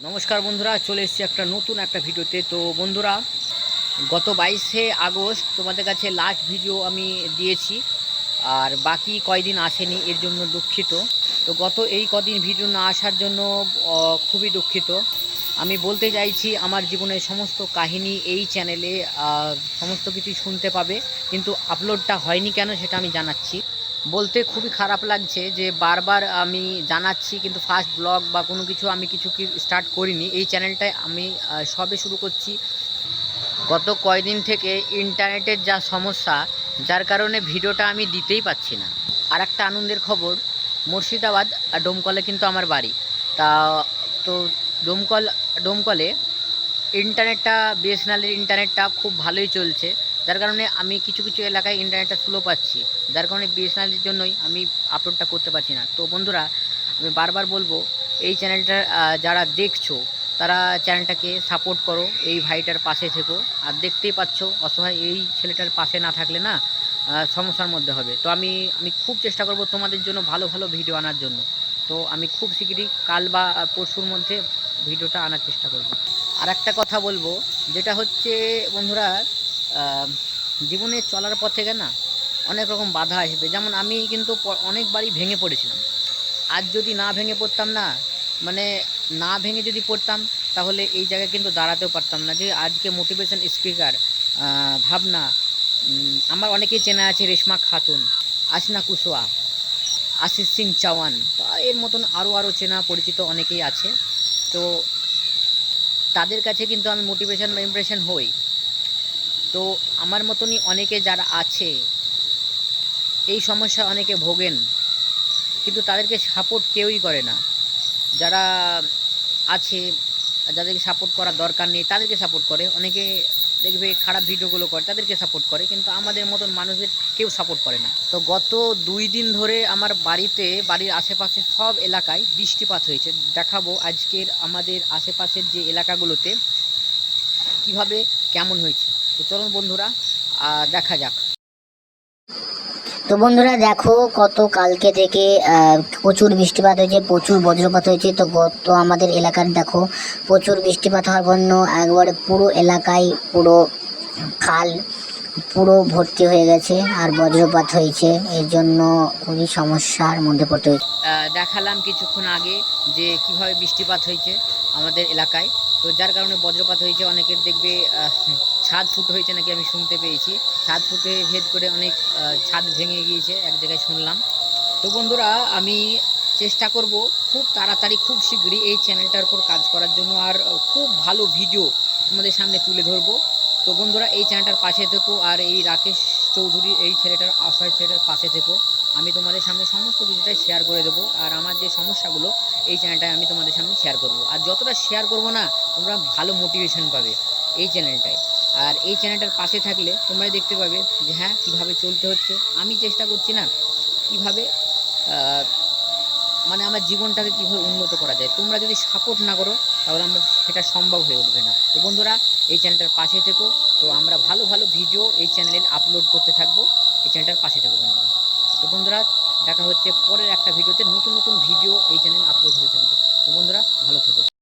নমস্কার বন্ধুরা, চলে এসেছি নতুন একটা ভিডিওতে। তো বন্ধুরা, গত 22শে আগস্ট তোমাদের কাছে লাস্ট ভিডিও আমি দিয়েছি, আর বাকি কয়দিন আসেনি, এর জন্য দুঃখিত। তো গত এই কদিন ভিডিও না আসার জন্য খুবই দুঃখিত। আমি বলতে চাইছি, আমার জীবনের সমস্ত কাহিনী এই চ্যানেলে সমস্ত কিছুই শুনতে পাবে, কিন্তু আপলোডটা হয়নি কেন সেটা আমি জানাচ্ছি। বলতে খুবই খারাপ লাগছে যে বারবার আমি জানাচ্ছি, কিন্তু ফার্স্ট ব্লগ বা কোনো কিছু আমি কিছু কি স্টার্ট করিনি। এই চ্যানেলটায় আমি সবে শুরু করছি। গত কয়দিন থেকে ইন্টারনেটের যা সমস্যা, যার কারণে ভিডিওটা আমি দিতেই পাচ্ছি না। আর একটা আনন্দের খবর, মুর্শিদাবাদ ডোমকলে কিন্তু আমার বাড়ি। তা তো ডোমকলে ইন্টারনেটটা, বিএসএনএলের ইন্টারনেটটা খুব ভালোই চলছে, যার কারণে আমি কিছু কিছু এলাকায় ইন্টারনেটটা স্লো পাচ্ছি, যার কারণে বিএসএনএলের জন্যই আমি আপলোডটা করতে পারছি না। তো বন্ধুরা, আমি বারবার বলবো, এই চ্যানেলটা যারা দেখছো তারা চ্যানেলটাকে সাপোর্ট করো, এই ভাইটার পাশে থেকো। আর দেখতেই পাচ্ছ, অসহায় এই ছেলেটার পাশে না থাকলে না সমস্যার মধ্যে হবে। তো আমি খুব চেষ্টা করব তোমাদের জন্য ভালো ভালো ভিডিও আনার জন্য। তো আমি খুব শিগগিরই কাল বা পরশুর মধ্যে ভিডিওটা আনার চেষ্টা করব। আর একটা কথা বলবো, যেটা হচ্ছে বন্ধুরা, জীবনে চলার পথ থেকে না অনেক রকম বাধা আসবে। যেমন আমি কিন্তু অনেকবারই ভেঙে পড়েছিলাম। আজ যদি না ভেঙে পড়তাম না, মানে না ভেঙে যদি পড়তাম, তাহলে এই জায়গায় কিন্তু দাঁড়াতেও পারতাম না। যে আজকে মোটিভেশন স্পিকার ভাবনা, আমার অনেকেই চেনা আছে, রেশমা খাতুন, আসনা কুশোয়া, আশিস সিং চৌহান, এর মতন আরও চেনা পরিচিত অনেকেই আছে। তো তাদের কাছে কিন্তু আমি মোটিভেশন বা ইমপ্রেশন হই। তো আমার মতনই অনেকে যারা আছে, এই সমস্যা অনেকে ভোগেন, কিন্তু তাদেরকে সাপোর্ট কেউই করে না। যারা আছে, যাদেরকে সাপোর্ট করার দরকার নেই তাদেরকে সাপোর্ট করে। অনেকে দেখবে খারাপ ভিডিওগুলো করে, তাদেরকে সাপোর্ট করে, কিন্তু আমাদের মতন মানুষদের কেউ সাপোর্ট করে না। তো গত 2 দিন ধরে আমার বাড়ির আশেপাশে সব এলাকায় বৃষ্টিপাত হয়েছে। দেখাবো আজকের আমাদের আশেপাশের যে এলাকাগুলোতে কিভাবে কেমন হয়েছে। তো চলুন বন্ধুরা, দেখা যাক। তো বন্ধুরা দেখো, কত কালকে থেকে প্রচুর বৃষ্টিপাত হয়েছে, প্রচুর বজ্রপাত হয়েছে। তো গত আমাদের এলাকার দেখো, প্রচুর বৃষ্টিপাত হওয়ার জন্য একবারে পুরো এলাকায় পুরো খাল পুরো ভর্তি হয়ে গেছে, আর বজ্রপাত হয়েছে, এর জন্য খুবই সমস্যার মধ্যে পড়তে হয়েছে। দেখালাম কিছুক্ষণ আগে যে কিভাবে বৃষ্টিপাত হয়েছে আমাদের এলাকায়। তো যার কারণে বজ্রপাত হয়েছে, অনেকের দেখবে ছাদ ফুটো হয়েছে নাকি আমি শুনতে পেয়েছি। ছাদ ফুটে ভেদ করে অনেক ছাদ ভেঙে গিয়েছে এক জায়গায় শুনলাম। তো বন্ধুরা, আমি চেষ্টা করব খুব তাড়াতাড়ি, খুব শীঘ্রই এই চ্যানেলটার উপর কাজ করার জন্য, আর খুব ভালো ভিডিও তোমাদের সামনে তুলে ধরবো। তো বন্ধুরা, এই চ্যানেলটার পাশে থেকো, আর এই রাকেশ চৌধুরী এই ছেলেটার, অসহায় ছেলেটার পাশে থেকো। আমি তোমাদের সামনে সমস্ত কিছুটাই শেয়ার করে দেবো, আর আমার যে সমস্যাগুলো এই চ্যানেলটায় আমি তোমাদের সামনে শেয়ার করব। আর যতটা শেয়ার করব না, তোমরা ভালো মোটিভেশন পাবে এই চ্যানেলটায়। আর এই চ্যানেলটার পাশে থাকলে তোমরাই দেখতে পাবে যে হ্যাঁ, কীভাবে চলতে হচ্ছে। আমি চেষ্টা করছি না কীভাবে মানে আমার জীবনটাকে কীভাবে উন্নত করা যায়। তোমরা যদি সাপোর্ট না করো, তাহলে আমরা সেটা সম্ভব হয়ে উঠবে না। তো বন্ধুরা, এই চ্যানেলটার পাশে থেকো। তো আমরা ভালো ভালো ভিডিও এই চ্যানেলে আপলোড করতে থাকবো। এই চ্যানেলটার পাশে থেকো বন্ধুরা। তো বন্ধুরা, দেখা হচ্ছে পরের একটা ভিডিওতে। নতুন নতুন ভিডিও এই চ্যানেলে আপলোড হতে থাকবে। তো বন্ধুরা, ভালো থেকো।